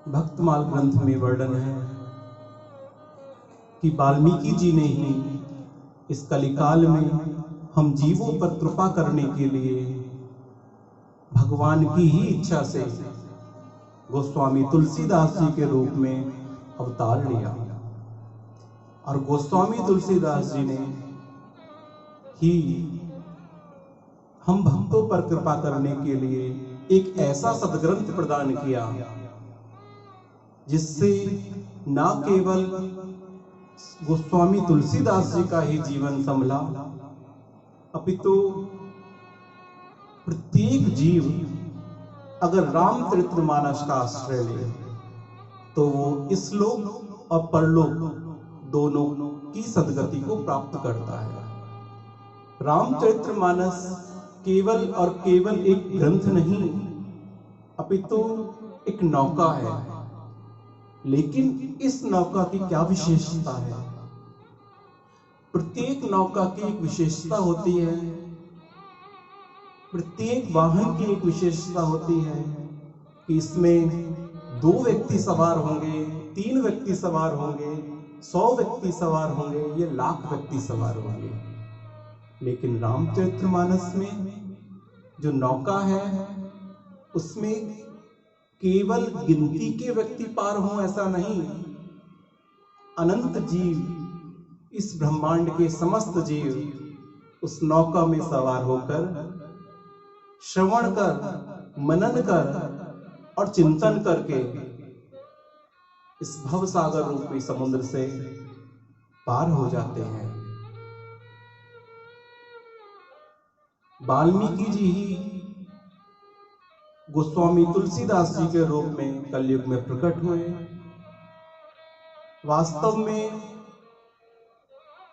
भक्तमाल ग्रंथ में वर्णन है कि वाल्मीकि जी ने ही इस कलिकाल में हम जीवों पर कृपा करने के लिए भगवान की ही इच्छा से गोस्वामी तुलसीदास जी के रूप में अवतार लिया। और गोस्वामी तुलसीदास जी ने ही हम भक्तों पर कृपा करने के लिए एक ऐसा सदग्रंथ प्रदान किया जिससे न केवल गोस्वामी तुलसीदास जी का ही जीवन संभला, अपितु प्रत्येक जीव अगर रामचरितमानस का आश्रय ले तो वो इस लोक और परलोक दोनों की सदगति को प्राप्त करता है। रामचरितमानस केवल और केवल एक ग्रंथ नहीं, अपितु एक नौका है। लेकिन इस नौका की क्या विशेषता है? प्रत्येक नौका की एक विशेषता होती है, प्रत्येक वाहन की एक विशेषता होती है कि इसमें 2 व्यक्ति सवार होंगे, 3 व्यक्ति सवार होंगे, 100 व्यक्ति सवार होंगे, ये लाख व्यक्ति सवार होंगे। लेकिन रामचरितमानस में जो नौका है उसमें केवल गिनती के व्यक्ति पार हों ऐसा नहीं, अनंत जीव, इस ब्रह्मांड के समस्त जीव उस नौका में सवार होकर श्रवण कर, मनन कर और चिंतन करके इस भवसागर रूपी समुद्र से पार हो जाते हैं। वाल्मीकि जी ही गोस्वामी तुलसीदास जी के रूप में कलयुग में प्रकट हुए। वास्तव में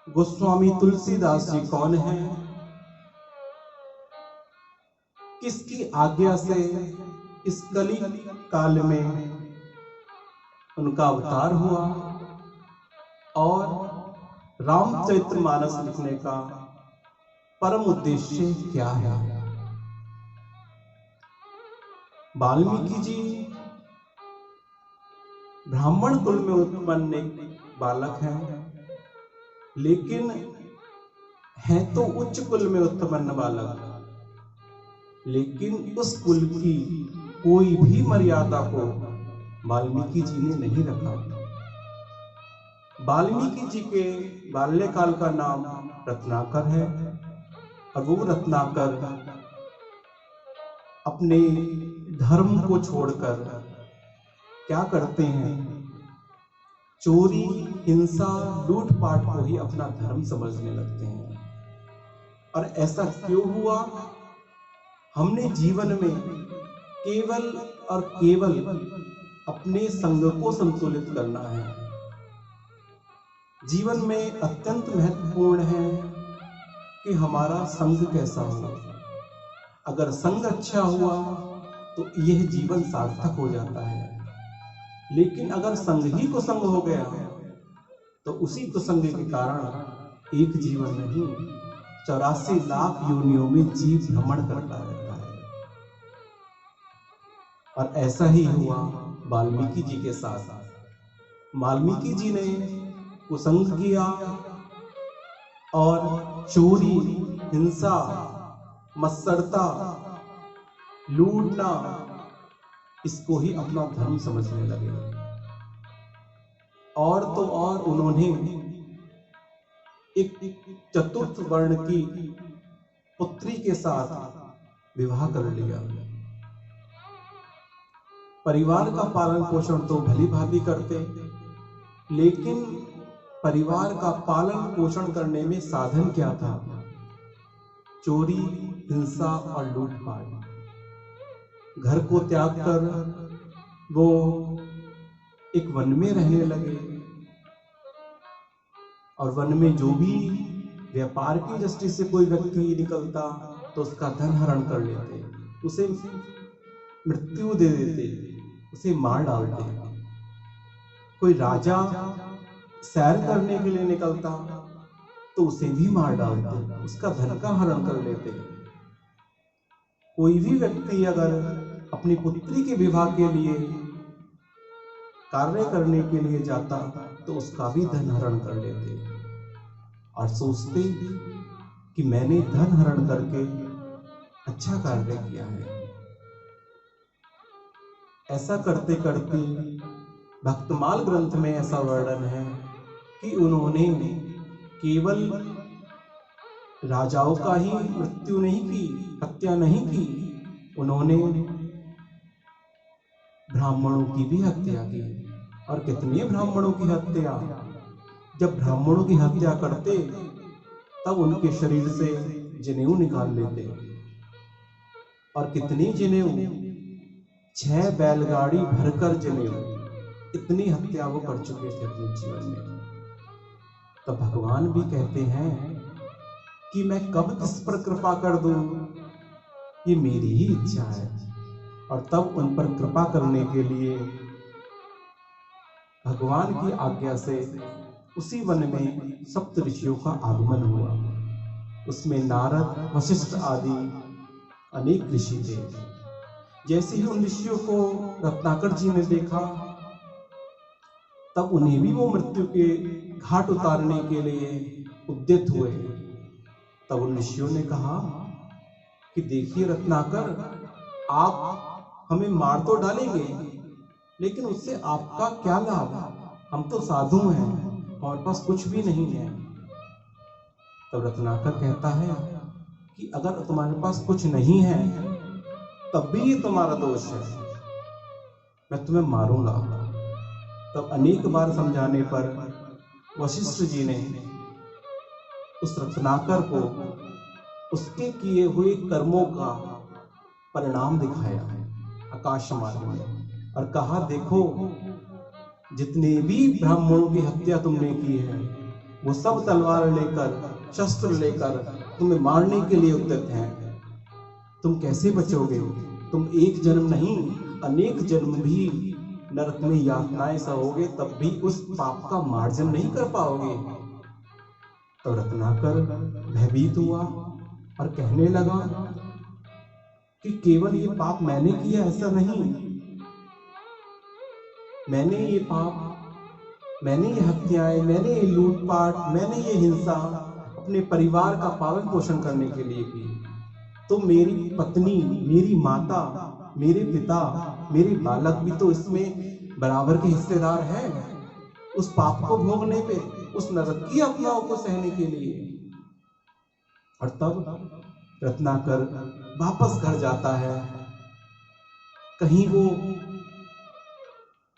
गोस्वामी तुलसीदास जी कौन हैं? किसकी आज्ञा से इस कलि काल में उनका अवतार हुआ और रामचरितमानस लिखने का परम उद्देश्य क्या है? वाल्मीकि जी ब्राह्मण कुल में उत्पन्न एक बालक हैं, लेकिन है तो उच्च कुल में उत्पन्न बालक, लेकिन उस कुल की कोई भी मर्यादा को वाल्मीकि जी ने नहीं रखा। वाल्मीकि जी के बाल्यकाल का नाम रत्नाकर है और वो रत्नाकर अपने धर्म को छोड़कर क्या करते हैं? चोरी, हिंसा, लूटपाट को ही अपना धर्म समझने लगते हैं। और ऐसा क्यों हुआ? हमने जीवन में केवल और केवल अपने संग को संतुलित करना है। जीवन में अत्यंत महत्वपूर्ण है कि हमारा संग कैसा हो। अगर संग अच्छा हुआ तो यह जीवन सार्थक हो जाता है, लेकिन अगर संग ही कुसंग हो गया तो उसी कुसंग के कारण एक जीवन नहीं 84 लाख योनियों में जीव भ्रमण करता रहता है। और ऐसा ही हुआ वाल्मीकि जी के साथ। वाल्मीकि जी ने कुसंग किया और चोरी, हिंसा, मत्सरता, लूटना, इसको ही अपना धर्म समझने लगे। और तो और उन्होंने एक चतुर्थ वर्ण की पुत्री के साथ विवाह कर लिया। परिवार का पालन पोषण तो भली भांति करते, लेकिन परिवार का पालन पोषण करने में साधन क्या था? चोरी, हिंसा और लूटपाट। घर को त्याग कर वो एक वन में रहने लगे और वन में जो भी व्यापार की दृष्टि से कोई व्यक्ति निकलता तो उसका धन हरण कर लेते, उसे मृत्यु दे देते, उसे मार डालते। कोई राजा सैर करने के लिए निकलता तो उसे भी मार डालते, उसका धन का हरण कर लेते। कोई भी व्यक्ति अगर अपनी पुत्री के विवाह के लिए कार्य करने के लिए जाता तो उसका भी धन हरण कर लेते और सोचते कि मैंने धन हरण करके अच्छा कार्य किया है। ऐसा करते करते भक्तमाल ग्रंथ में ऐसा वर्णन है कि उन्होंने केवल राजाओं का ही मृत्यु नहीं की, हत्या नहीं की, उन्होंने ब्राह्मणों की भी हत्या की। और कितने ब्राह्मणों की हत्या! जब ब्राह्मणों की हत्या करते तब उनके शरीर से जनेऊ निकाल लेते। और कितनी जनेऊ, 6 बैलगाड़ी भरकर जनेऊ, इतनी हत्या वो कर चुके थे अपने जीवन में। तब भगवान भी कहते हैं कि मैं कब किस पर कृपा कर दूं, ये मेरी ही इच्छा है। और तब उन पर कृपा करने के लिए भगवान की आज्ञा से उसी वन में सप्त ऋषियों का आगमन हुआ। उसमें नारद, वशिष्ठ आदि अनेक ऋषि थे। जैसे ही उन ऋषियों को रत्नाकर जी ने देखा तब उन्हें भी वो मृत्यु के घाट उतारने के लिए उद्यत हुए। तब उन ऋषियों ने कहा कि देखिए रत्नाकर, आप हमें मार तो डालेंगे लेकिन उससे आपका क्या लाभ? हम तो साधु हैं, हमारे पास कुछ भी नहीं है। तब रत्नाकर कहता है कि अगर तुम्हारे पास कुछ नहीं है तब भी ये तुम्हारा दोष है, मैं तुम्हें मारूंगा। तब अनेक बार समझाने पर वशिष्ठ जी ने उस रत्नाकर को उसके किए हुए कर्मों का परिणाम दिखाया आकाश मार्ग में और कहा, देखो जितने भी ब्राह्मणों की हत्या तुमने की है वो सब तलवार लेकर, शस्त्र लेकर तुम्हें मारने के लिए उद्यत हैं। तुम कैसे बचोगे? तुम एक जन्म नहीं अनेक जन्म भी नरक में यातनाएं सहोगे, तब भी उस पाप का मार्जन नहीं कर पाओगे। तो रत्नाकर भयभीत हुआ और कहने लगा कि केवल ये पाप मैंने किया ऐसा नहीं, मैंने ये पाप, मैंने ये हत्याएं, मैंने ये लूटपाट, मैंने ये हिंसा अपने परिवार का पालन पोषण करने के लिए की। तो मेरी पत्नी, मेरी माता, मेरे पिता, मेरे बालक भी तो इसमें बराबर के हिस्सेदार हैं, उस पाप को भोगने पे, उस नरक की यातनाओं को सहने के लिए। और तब रत्नाकर वापस घर जाता है। कहीं वो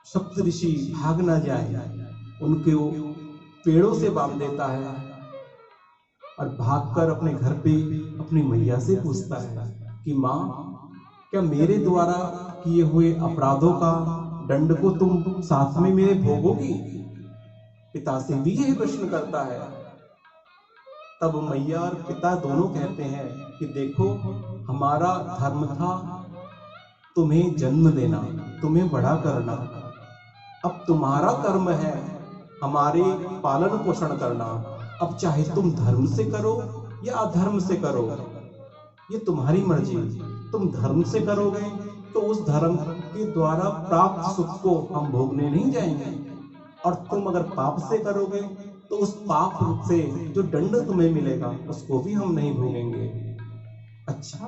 सप्तऋषि भाग ना जाए, उनके वो पेड़ों से बांध देता है और भागकर अपने घर पे अपनी मैया से पूछता है कि माँ, क्या मेरे द्वारा किए हुए अपराधों का दंड को तुम साथ में मेरे भोगोगी? पिता से भी यही प्रश्न करता है। तब मैया और पिता दोनों कहते हैं कि देखो, हमारा धर्म था तुम्हें जन्म देना, तुम्हें बड़ा करना, अब तुम्हारा कर्म है हमारे पालन पोषण करना। अब चाहे तुम धर्म से करो या अधर्म से करो, ये तुम्हारी मर्जी। तुम धर्म से करोगे तो उस धर्म के द्वारा प्राप्त सुख को हम भोगने नहीं जाएंगे, और तुम अगर पाप से करोगे तो उस पाप से जो दंड तुम्हें मिलेगा उसको भी हम नहीं भोगेंगे। अच्छा,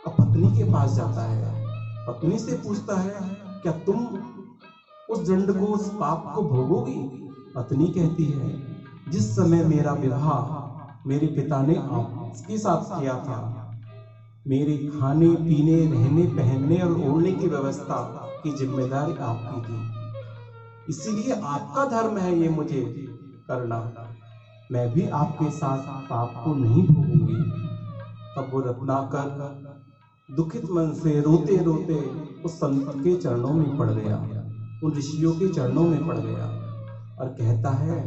अब पत्नी के पास जाता है, पत्नी से पूछता है, क्या तुम उस दंड को, उस पाप को भोगोगी? पत्नी कहती है, जिस समय मेरा विवाह मेरे पिता ने आपके साथ किया था, मेरे खाने पीने, रहने पहनने और ओढ़ने की व्यवस्था की जिम्मेदारी आपकी थी, इसीलिए आपका धर्म है ये मुझे करना, मैं भी आपके साथ पाप को नहीं भोगूंगी। तब वो रत्नाकर दुखित मन से रोते रोते उस संत के चरणों में पड़ गया, उन ऋषियों के चरणों में पड़ गया और कहता है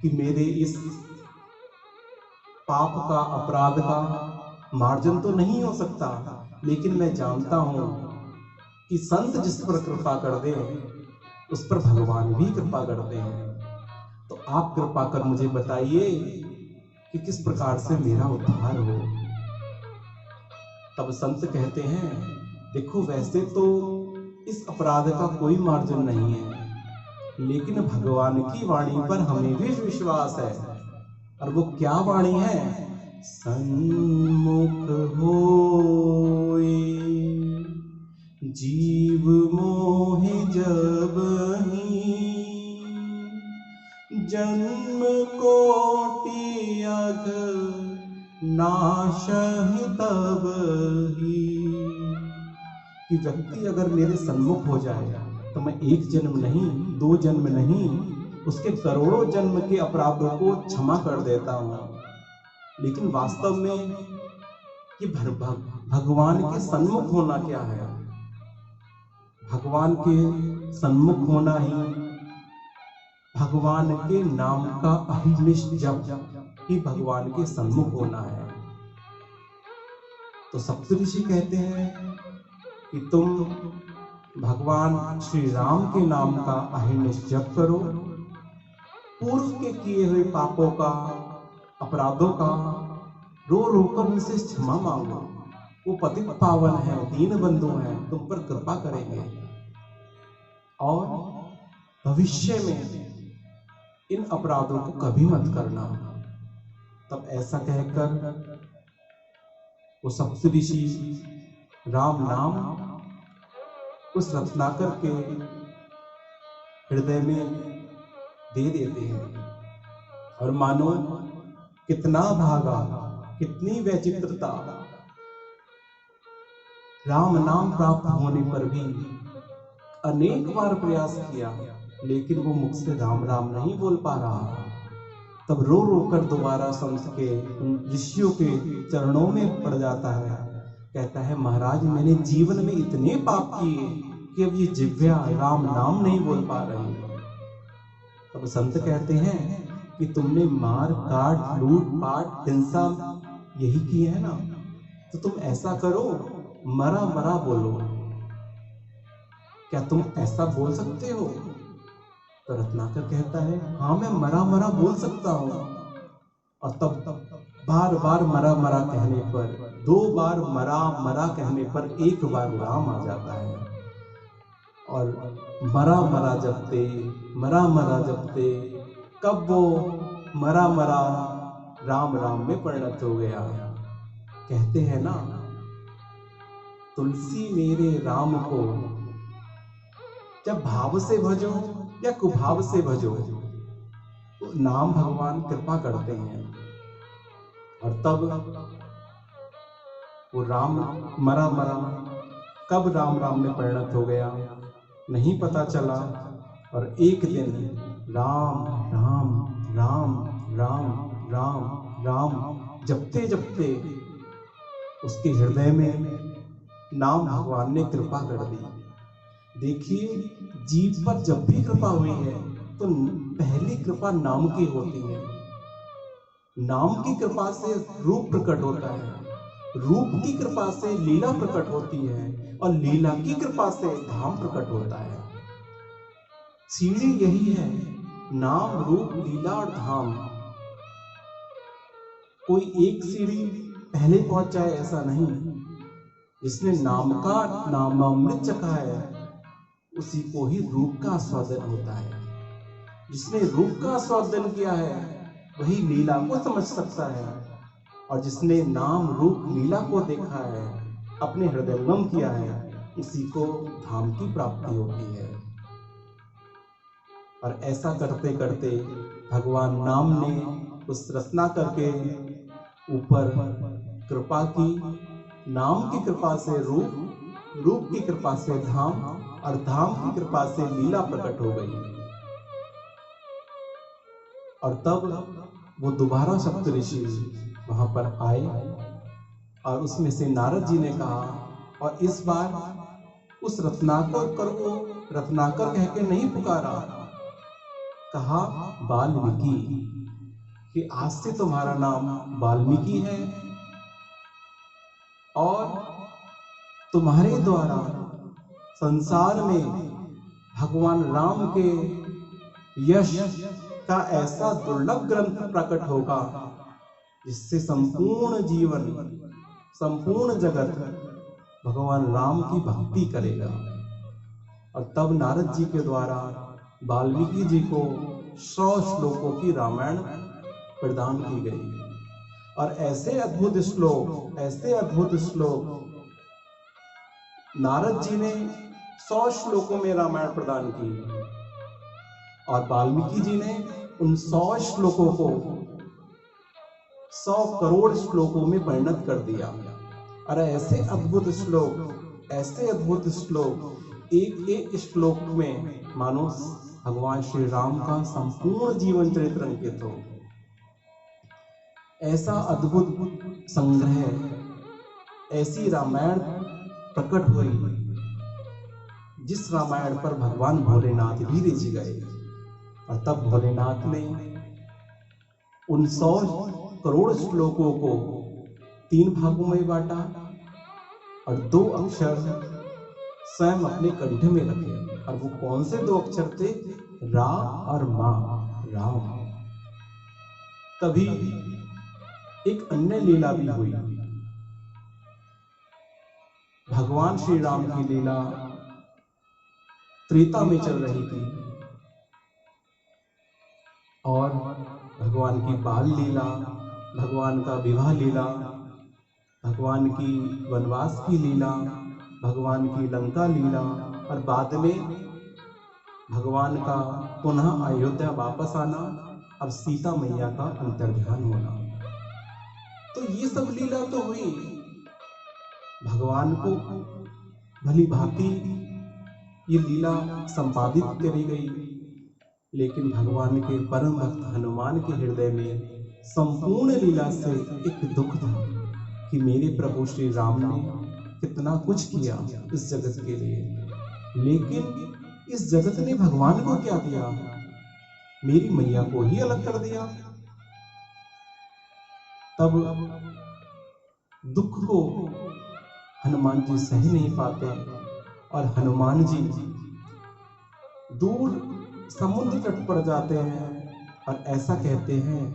कि मेरे इस पाप का, अपराध का मार्जन तो नहीं हो सकता, लेकिन मैं जानता हूं कि संत जिस पर कृपा कर दे उस पर भगवान भी कृपा करते हैं। तो आप कृपा कर मुझे बताइए कि किस प्रकार से मेरा उद्धार हो। तब संत कहते हैं, देखो वैसे तो इस अपराध का कोई मार्जिन नहीं है, लेकिन भगवान की वाणी पर हमें भी विश्वास है। और वो क्या वाणी है? सन्मुख होए जीव मोहि जबहि, जन्म कोटि अघ नाशहि तबहि। कि व्यक्ति अगर मेरे सन्मुख हो जाए तो मैं एक जन्म नहीं, 2 जन्म नहीं, उसके करोड़ों जन्म के अपराधों को क्षमा कर देता हूं। लेकिन वास्तव में कि भगवान के सन्मुख होना क्या है? भगवान के सन्मुख होना ही भगवान के नाम का अहिर्निश जप ही भगवान के सन्मुख होना है। तो सप्तऋषि कहते हैं कि तुम भगवान श्री राम के नाम का अहिर्निश जप करो, पूर्व के किए हुए पापों का, अपराधों का रो रो कर उनसे क्षमा मांगो। वो पतित पावन है, दीन बंधु हैं, तुम पर कृपा करेंगे और भविष्य में इन अपराधों को कभी मत करना। तब ऐसा कहकर वो सप्तऋषि राम नाम उस रत्नाकर के हृदय में दे देते हैं। और मानो कितना भागा, कितनी वैचित्रता। राम नाम प्राप्त होने पर भी अनेक बार प्रयास किया, लेकिन वो मुख से राम राम नहीं बोल पा रहा। तब रो रो कर दोबारा संत के ऋषियों के चरणों में पड़ जाता है। कहता है, महाराज मैंने जीवन में इतने पाप किए कि अब ये जिह्वा राम नाम नहीं बोल पा रही। तब संत कहते हैं कि तुमने मार काट लूट पाट हिंसा यही की है ना, तो तुम ऐसा करो, मरा मरा बोलो। क्या तुम ऐसा बोल सकते हो? तो रत्नाकर कहता है, हाँ मैं मरा मरा बोल सकता हूं। और तब बार बार मरा मरा कहने पर, 2 बार मरा मरा कहने पर 1 बार राम आ जाता है। और मरा मरा जपते, मरा मरा जपते, कब वो मरा मरा राम राम में परिणत हो गया। कहते हैं ना, तुलसी मेरे राम को जब भाव से भजो या कुभाव से भजो, तो नाम भगवान कृपा करते हैं। और तब वो राम मरा मरा कब राम राम में परिणत हो गया नहीं पता चला। और एक दिन राम राम राम राम राम राम जपते जपते उसके हृदय में नाम भगवान ने कृपा कर दी। देखिए, जीव पर जब भी कृपा हुई है तो पहली कृपा नाम की होती है। नाम की कृपा से रूप प्रकट होता है, रूप की कृपा से लीला प्रकट होती है, और लीला की कृपा से धाम प्रकट होता है। सीढ़ी यही है, नाम रूप लीला और धाम। कोई एक सीढ़ी पहले पहुंच जाए ऐसा नहीं। जिसने नाम का नामामृत चखा है उसी को ही रूप का आस्वादन होता है। जिसने रूप का आस्वादन किया है वही लीला को समझ सकता है, और जिसने नाम रूप लीला को देखा है, अपने हृदयंगम किया है, उसी को धाम की प्राप्ति होती है। और ऐसा करते करते भगवान नाम ने उस रत्नाकर के ऊपर कृपा की। नाम की कृपा से रूप, रूप की कृपा से धाम, और धाम की कृपा से लीला प्रकट हो गई। और तब वो दोबारा सप्तऋषि वहां पर आए, और उसमें से नारद जी ने कहा, और इस बार उस रत्नाकर को रत्नाकर कह के नहीं पुकारा, कहा वाल्मीकि, कि आज से तुम्हारा नाम वाल्मीकि है, और तुम्हारे द्वारा संसार में भगवान राम के यश का ऐसा दुर्लभ ग्रंथ प्रकट होगा जिससे संपूर्ण जीवन, संपूर्ण जगत भगवान राम की भक्ति करेगा। और तब नारद जी के द्वारा वाल्मीकि जी को 100 श्लोकों की रामायण प्रदान की गई। और ऐसे अद्भुत श्लोक नारद जी ने 100 श्लोकों में रामायण प्रदान की और वाल्मीकि जी ने उन 100 श्लोकों को 100 करोड़ श्लोकों में परिणत कर दिया। और ऐसे अद्भुत श्लोक एक एक श्लोक में मानो भगवान श्री राम का संपूर्ण जीवन चरित्र अंकित हो। ऐसा अद्भुत संग्रह, ऐसी रामायण प्रकट हुई जिस रामायण पर भगवान भोलेनाथ भी रिझ गए। और तब भोलेनाथ ने उन 100 करोड़ श्लोकों को 3 भागों में बांटा और 2 अक्षर स्वयं अपने कंठ में रखे। और वो कौन से 2 अक्षर थे? रा और मा, राम। तभी एक अन्य लीला भी हुई। भगवान श्री राम की लीला त्रेता में चल रही थी और भगवान की बाल लीला, भगवान का विवाह लीला, भगवान की वनवास की लीला, भगवान की लंका लीला और बाद में भगवान का पुनः अयोध्या वापस आना और सीता मैया का अंतर्ध्यान होना। तो ये सब लीला तो हुई। भगवान को भली भांति ये लीला संपादित करी गई, लेकिन भगवान के परम भक्त हनुमान के हृदय में संपूर्ण लीला से एक दुख था कि मेरे प्रभु श्री राम ने कितना कुछ किया इस जगत के लिए, लेकिन इस जगत ने भगवान को क्या दिया? मेरी मैया को ही अलग कर दिया। तब दुख को हनुमान जी सह नहीं पाते और हनुमान जी दूर समुद्र तट पर जाते हैं और ऐसा कहते हैं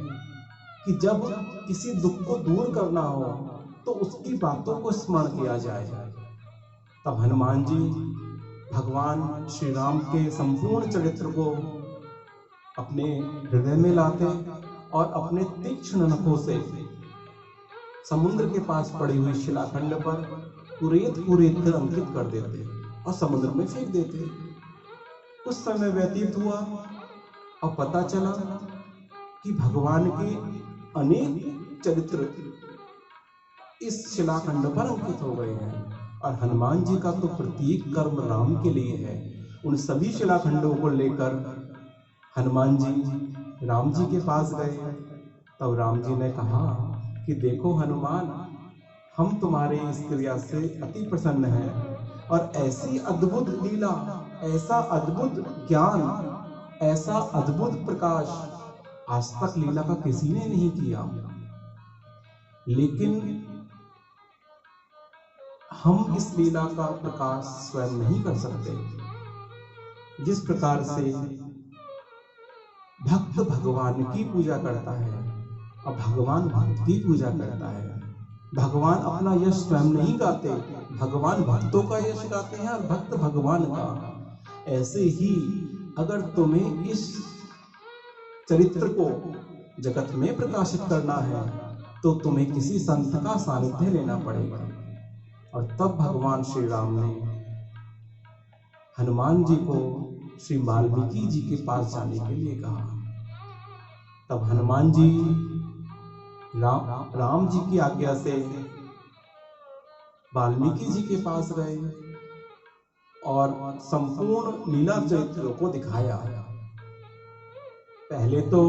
कि जब किसी दुख को दूर करना हो तो उसकी बातों को स्मरण किया जाए। तब हनुमान जी भगवान श्री राम के संपूर्ण चरित्र को अपने हृदय में लाते और अपने तीक्ष्ण नखों से समुद्र के पास पड़ी हुई शिलाखंड पर कुरेद कर अंकित कर देते और समुद्र में फेंक देते। कुछ समय व्यतीत हुआ और पता चला कि भगवान के अनेक चरित्र इस शिलाखंड पर अंकित हो गए हैं और हनुमान जी का तो प्रत्येक कर्म राम के लिए है। उन सभी शिलाखंडों को लेकर हनुमान जी राम जी के पास गए। तब राम जी ने कहा कि देखो हनुमान, हम तुम्हारे इस क्रिया से अति प्रसन्न हैं और ऐसी अद्भुत लीला, ऐसा अद्भुत ज्ञान, ऐसा अद्भुत प्रकाश आज तक लीला का किसी ने नहीं किया। लेकिन हम इस लीला का प्रकाश स्वयं नहीं कर सकते। जिस प्रकार से भक्त भगवान की पूजा करता है और भगवान भक्त की पूजा करता है। भगवान अपना यश स्वयं नहीं गाते, भगवान भक्तों का यश गाते हैं और भक्त भगवान का। ऐसे ही अगर तुम्हें इस चरित्र को जगत में प्रकाशित करना है तो तुम्हें किसी संत का सानिध्य लेना पड़ेगा। और तब भगवान श्री राम ने हनुमान जी को श्री वाल्मीकि जी के पास जाने के लिए कहा। तब हनुमान जी राम जी की आज्ञा से वाल्मीकि जी के पास गए और संपूर्ण लीला चरित्रों को दिखाया। पहले तो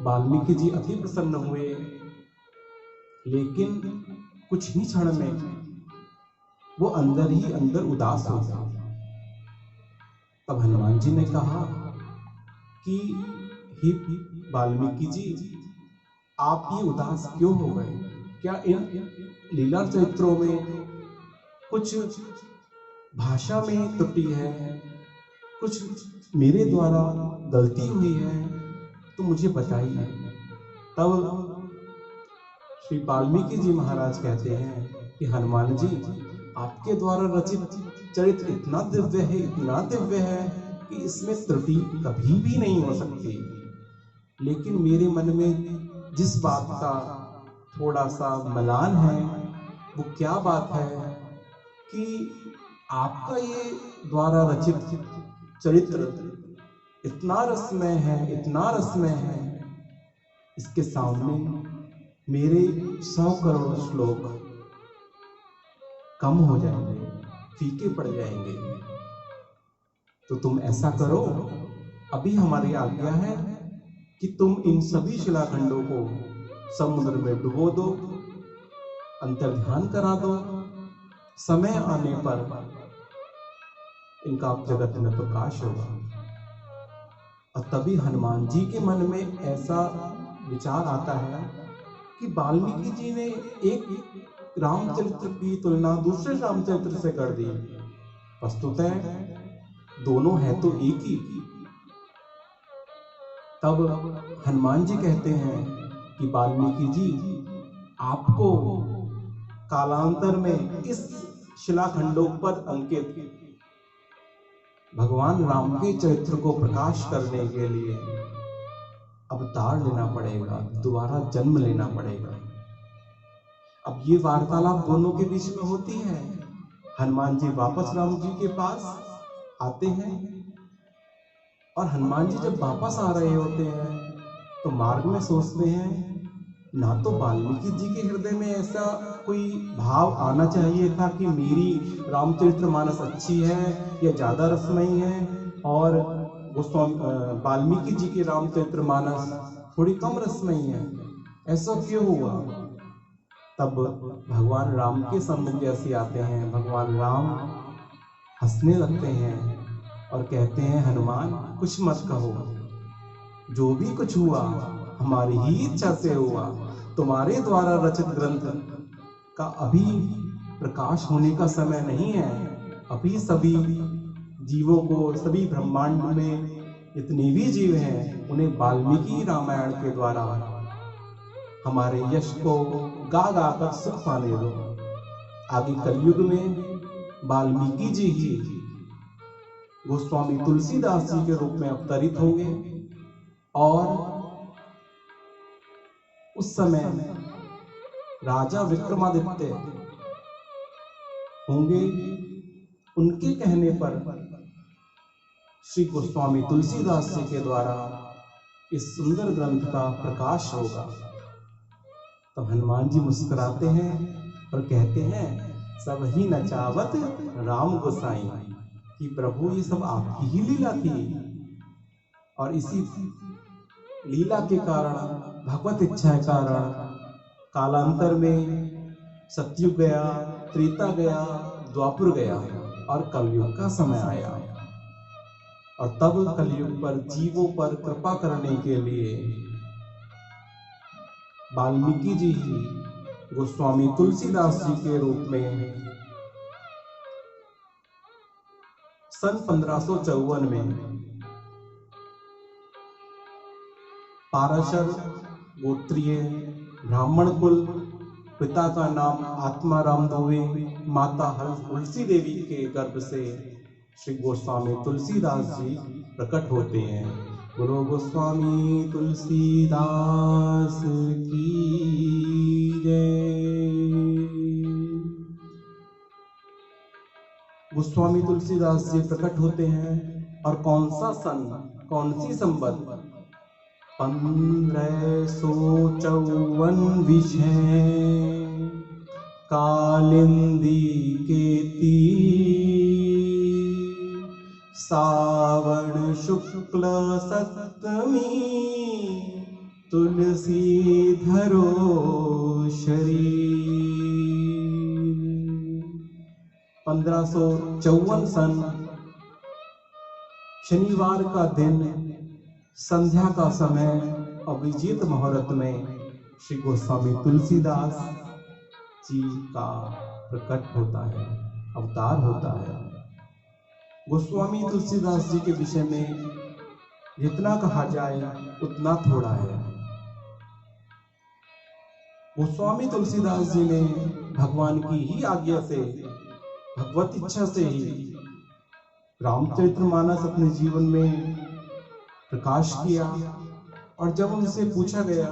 वाल्मीकि जी अति प्रसन्न हुए, लेकिन कुछ ही क्षण में वो अंदर ही अंदर उदास हो गए। तब हनुमान जी ने कहा कि हे वाल्मीकि जी, आप ये उदास क्यों हो गए? क्या इन लीला चरित्रों में कुछ भाषा में त्रुटि है, कुछ मेरे द्वारा गलती हुई है? तो मुझे बताइए। तब श्री वाल्मीकि जी महाराज कहते हैं कि हनुमान जी, आपके द्वारा रचित चरित्र इतना दिव्य है, इतना दिव्य है कि इसमें त्रुटि कभी भी नहीं हो सकती। लेकिन मेरे मन में जिस बात का थोड़ा सा मलान है, वो क्या बात है कि आपका ये द्वारा रचित चरित्र इतना रसमय है, इतना रसमय है, इसके सामने मेरे 100 करोड़ श्लोक कम हो जाएंगे, फीके पड़ जाएंगे। तो तुम ऐसा करो, अभी हमारी आज्ञा है कि तुम इन सभी शिलाखंडों को समुद्र में डुबो दो, अंतर्ध्यान करा दो। समय आने पर इनका जगत में प्रकाश होगा। और तभी हनुमान जी के मन में ऐसा विचार आता है कि वाल्मीकि जी ने एक रामचरित्र की तुलना दूसरे रामचरित्र से कर दी। वस्तुतः दोनों है तो एक ही। तब हनुमान जी कहते हैं कि वाल्मीकि जी, आपको कालांतर में इस शिलाखंडों पर अंकित भगवान राम के चरित्र को प्रकाश करने के लिए अवतार लेना पड़ेगा, दोबारा जन्म लेना पड़ेगा। अब ये वार्तालाप दोनों के बीच में होती है। हनुमान जी वापस राम जी के पास आते हैं और हनुमान जी जब वापस आ रहे होते हैं तो मार्ग में सोचते हैं, ना तो वाल्मीकि जी के हृदय में ऐसा कोई भाव आना चाहिए था कि मेरी रामचरितमानस अच्छी है या ज्यादा रसमयी है, और वाल्मीकि जी की रामचरितमानस थोड़ी कम रसमयी है। ऐसा क्यों हुआ? तब भगवान राम के सम्मुख जैसे आते हैं, भगवान राम हंसने लगते हैं और कहते हैं, हनुमान कुछ मत कहो, जो भी कुछ हुआ हमारी ही इच्छा से हुआ। तुम्हारे द्वारा रचित ग्रंथ का अभी प्रकाश होने का समय नहीं है। अभी सभी जीवों को, सभी ब्रह्मांड में जितने भी जीव हैं, उन्हें वाल्मीकि रामायण के द्वारा हमारे यश को गा गा कर सुख पाने दो। आगे कलयुग में वाल्मीकि जी ही गोस्वामी तुलसीदास जी के रूप में अवतरित होंगे और उस समय राजा विक्रमादित्य होंगे। उनके कहने पर श्री गोस्वामी तुलसीदास जी के द्वारा इस सुंदर ग्रंथ का प्रकाश होगा। तब हनुमान जी मुस्कुराते हैं और कहते हैं, सब ही नचावत राम गोसाई, कि प्रभु ये सब आपकी ही लीला थी, और इसी लीला के कारण, भगवत इच्छा के कारण कालांतर में सतयुग गया, त्रेता गया, द्वापर गया और कलयुग का समय आया। और तब कलयुग पर जीवों पर कृपा करने के लिए वाल्मीकि जी ही गोस्वामी तुलसीदास जी के रूप में सन 1554 में पाराशर गोत्रीय ब्राह्मण कुल, पिता का नाम आत्माराम दुबे, माता तुलसी देवी के गर्भ से श्री गोस्वामी तुलसीदास जी प्रकट होते हैं। बोलो गोस्वामी तुलसीदास की जय। गोस्वामी तुलसीदास जी प्रकट होते हैं और कौन सा सन, कौन सी संवत? 1554 विषय कालिंदी के सावन शुक्ल सप्तमी तुलसी धरो शरीर। 1554 सन शनिवार का दिन, संध्या का समय, अभिजीत मुहूर्त में श्री गोस्वामी तुलसीदास जी का प्रकट होता है, अवतार होता है। गोस्वामी तुलसीदास जी के विषय में जितना कहा जाए उतना थोड़ा है। गोस्वामी तुलसीदास जी ने भगवान की ही आज्ञा से भगवत इच्छा से ही रामचरितमानस अपने जीवन में प्रकाश किया। और जब उनसे पूछा गया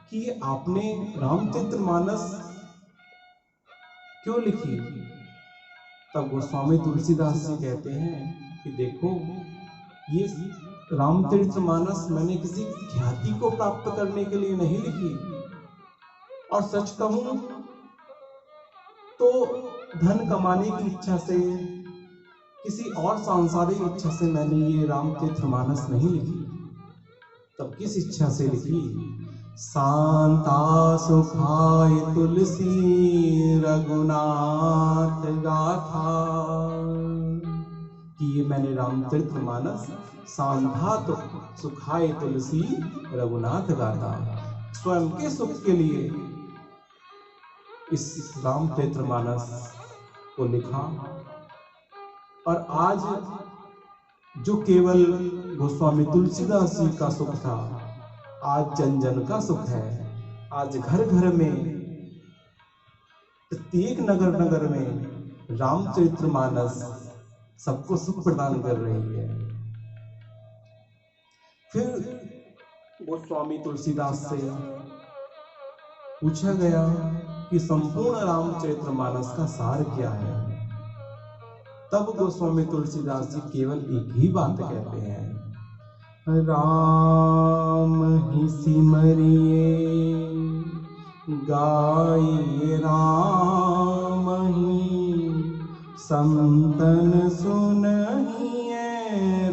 कि आपने रामचरितमानस क्यों लिखी, तब गोस्वामी तुलसीदास जी कहते हैं कि देखो, ये रामचरितमानस मैंने किसी ख्याति को प्राप्त करने के लिए नहीं लिखी, और सच कहूं तो धन कमाने की इच्छा से, किसी और सांसारिक इच्छा से मैंने ये रामचरितमानस नहीं लिखी। तब किस इच्छा से लिखी? शांता सुखाय तुलसी रघुनाथ गाथा, कि ये मैंने रामचरितमानस शांता तो सुखाय तुलसी रघुनाथ गाथा, स्वयं के सुख के लिए इस रामचरितमानस को लिखा। और आज जो केवल गोस्वामी तुलसीदास जी का सुख था, आज जन जन का सुख है। आज घर घर में, प्रत्येक नगर नगर में रामचरितमानस सबको सुख प्रदान कर रही है। फिर गोस्वामी तुलसीदास से पूछा गया कि संपूर्ण रामचरितमानस का सार क्या है। तब गोस्वामी तुलसीदास जी केवल एक ही बात कहते हैं, राम ही सिमरिए गाये राम ही, संतन सुनहिए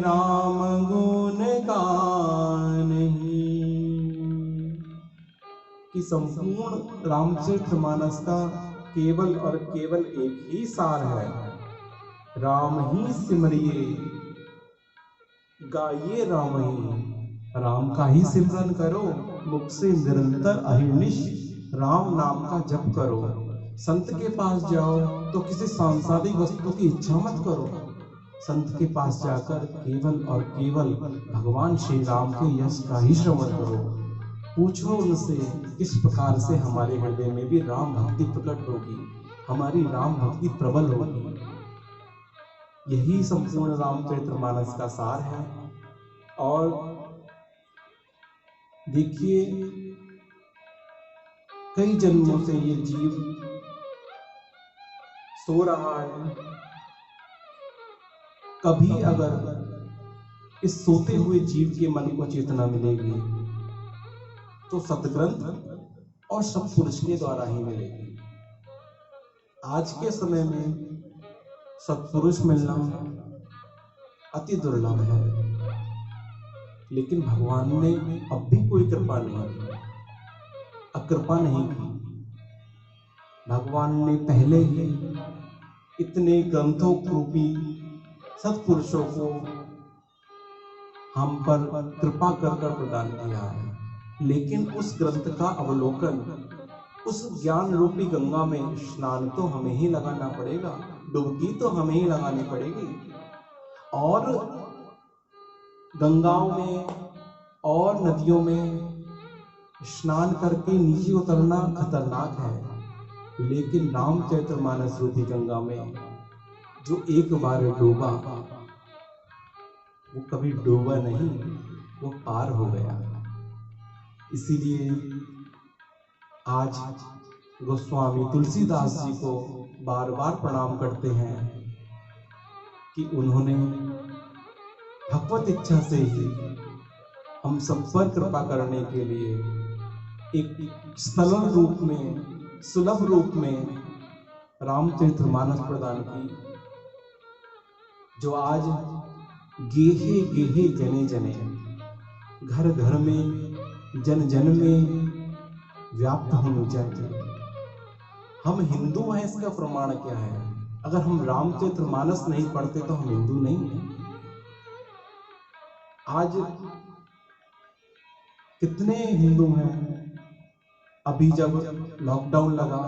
राम गुण गानहि। कि संपूर्ण रामचरितमानस का केवल और केवल एक ही सार है, राम ही सिमरिए गाइए राम ही। राम का ही सिमरन करो, मुख से निरंतर अहिर्निश राम नाम का जप करो। संत के पास जाओ तो किसी सांसारिक वस्तु की इच्छा मत करो, संत के पास जाकर केवल और केवल भगवान श्री राम के यश का ही श्रवण करो। पूछो उनसे किस प्रकार से हमारे हृदय में भी राम भक्ति प्रकट होगी, हमारी राम भक्ति प्रबल होगी। यही संपूर्ण रामचरितमानस का सार है। और देखिए, कई जन्मों से ये जीव सो रहा है। कभी अगर इस सोते हुए जीव के मन को चेतना मिलेगी तो सतग्रंथ और सत्पुरुष के द्वारा ही मिलेगी। आज के समय में सत्पुरुष मिलना अति दुर्लभ है, लेकिन भगवान ने अब भी कोई कृपा नहीं की, अकृपा नहीं की। भगवान ने पहले ही इतने ग्रंथों रूपी सत्पुरुषों को हम पर कृपा कर प्रदान किया है, लेकिन उस ग्रंथ का अवलोकन, उस ज्ञान रूपी गंगा में स्नान तो हमें ही लगाना पड़ेगा, डुबकी तो हमें ही लगानी पड़ेगी। और गंगाओं में और नदियों में स्नान करके नीचे उतरना खतरनाक है, लेकिन रामचरितमानस रूपी गंगा में जो एक बार डूबा वो कभी डूबा नहीं, वो पार हो गया। इसीलिए आज गोस्वामी तुलसीदास जी को बार बार प्रणाम करते हैं कि उन्होंने भगवत इच्छा से ही हम सब पर कृपा करने के लिए एक सरल रूप में, सुलभ रूप में रामचरितमानस प्रदान की, जो आज गेहे गेहे जने जने, घर घर में, जन जन में व्याप्त होनी चाहिए। हम हिंदू हैं, इसका प्रमाण क्या है? अगर हम रामचरितमानस नहीं पढ़ते तो हम हिंदू नहीं हैं। आज कितने हिंदू हैं? अभी जब लॉकडाउन लगा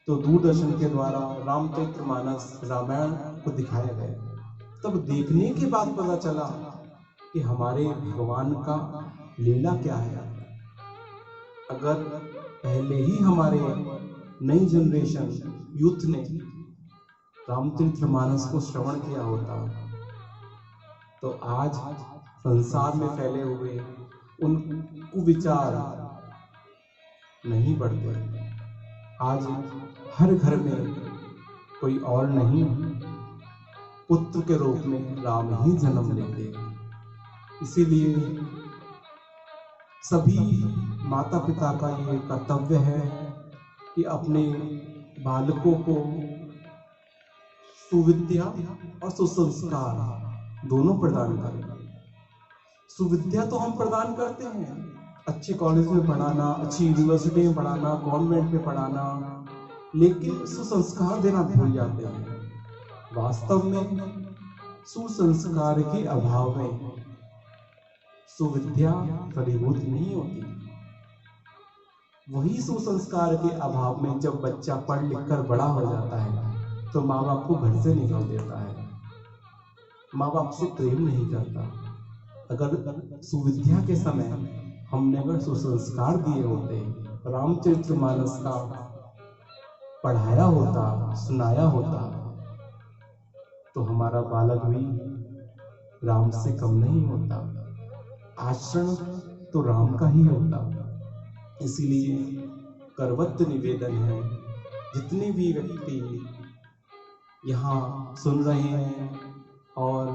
तो दूरदर्शन के द्वारा रामचरितमानस, रामायण को दिखाया गया। तब देखने के बाद पता चला कि हमारे भगवान का लीला क्या है। अगर पहले ही हमारे नई जनरेशन यूथ ने रामचरितमानस को श्रवण किया होता तो आज संसार में फैले हुए उन कुविचार नहीं बढ़ते। आज हर घर में कोई और नहीं, पुत्र के रूप में राम ही जन्म लेते। इसीलिए सभी माता पिता का ये कर्तव्य है कि अपने बालकों को सुविद्या और सुसंस्कार दोनों प्रदान करें। सुविद्या तो हम प्रदान करते हैं, अच्छे कॉलेज में पढ़ाना, अच्छी यूनिवर्सिटी में पढ़ाना, कॉन्वेंट में पढ़ाना, लेकिन सुसंस्कार देना भूल जाते हैं। वास्तव में सुसंस्कार के अभाव में सुविद्या फलीभूत नहीं होती। वही सुसंस्कार के अभाव में जब बच्चा पढ़ लिख कर बड़ा हो जाता है तो माँ बाप को घर से निकाल देता है, माँ बाप से प्रेम नहीं करता। अगर सुविद्या के समय हमने अगर सुसंस्कार दिए होते, रामचरितमानस का पढ़ाया होता, सुनाया होता, तो हमारा बालक भी राम से कम नहीं होता, आचरण तो राम का ही होता। इसीलिए करवत्त निवेदन है, जितने भी व्यक्ति यहाँ सुन रहे हैं और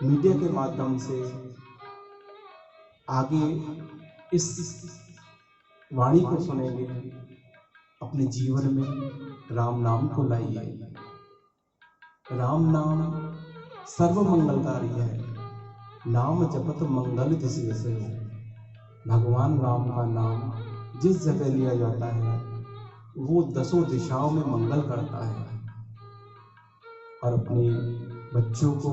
मीडिया के माध्यम से आगे इस वाणी को सुनेंगे, अपने जीवन में राम नाम को लाइए। राम नाम सर्व मंगलकारी है, नाम जपत मंगल जिस से हो। भगवान राम का नाम जिस जगह लिया जाता है वो 10 दिशाओं में मंगल करता है। और अपने बच्चों को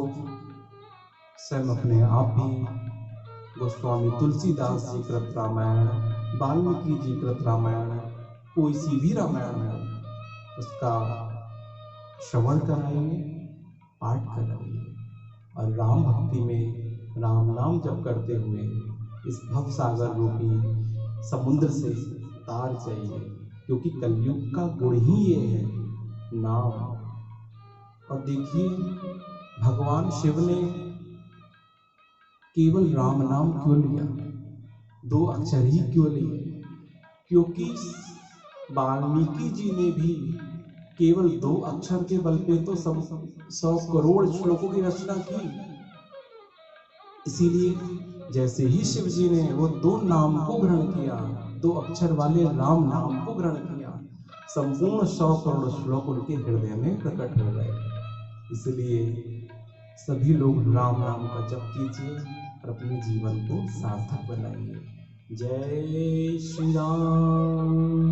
स्वयं अपने आप भी गोस्वामी तुलसीदास जी कृत रामायण, वाल्मीकि जी कृत रामायण, कोई सी भी रामायण है उसका श्रवण कराइए, पाठ कराइए और राम भक्ति में राम नाम जप करते हुए इस भव सागर रूपी समुद्र से तार जाइए, क्योंकि कलयुग का गुण ही ये है, नाम। और देखिए भगवान शिव ने केवल राम नाम क्यों लिया, 2 अक्षर ही क्यों लिए? क्योंकि वाल्मीकि जी ने भी केवल 2 अक्षर के बल पे तो 100 करोड़ श्लोकों की रचना की। इसीलिए जैसे ही शिव जी ने वो 2 नाम को ग्रहण किया, 2 अक्षर वाले राम नाम को ग्रहण किया, संपूर्ण 100 करोड़ श्लोक उनके हृदय में प्रकट हो गए। इसलिए सभी लोग राम नाम का जप कीजिए और अपने जीवन को सार्थक बनाइए। जय श्री राम।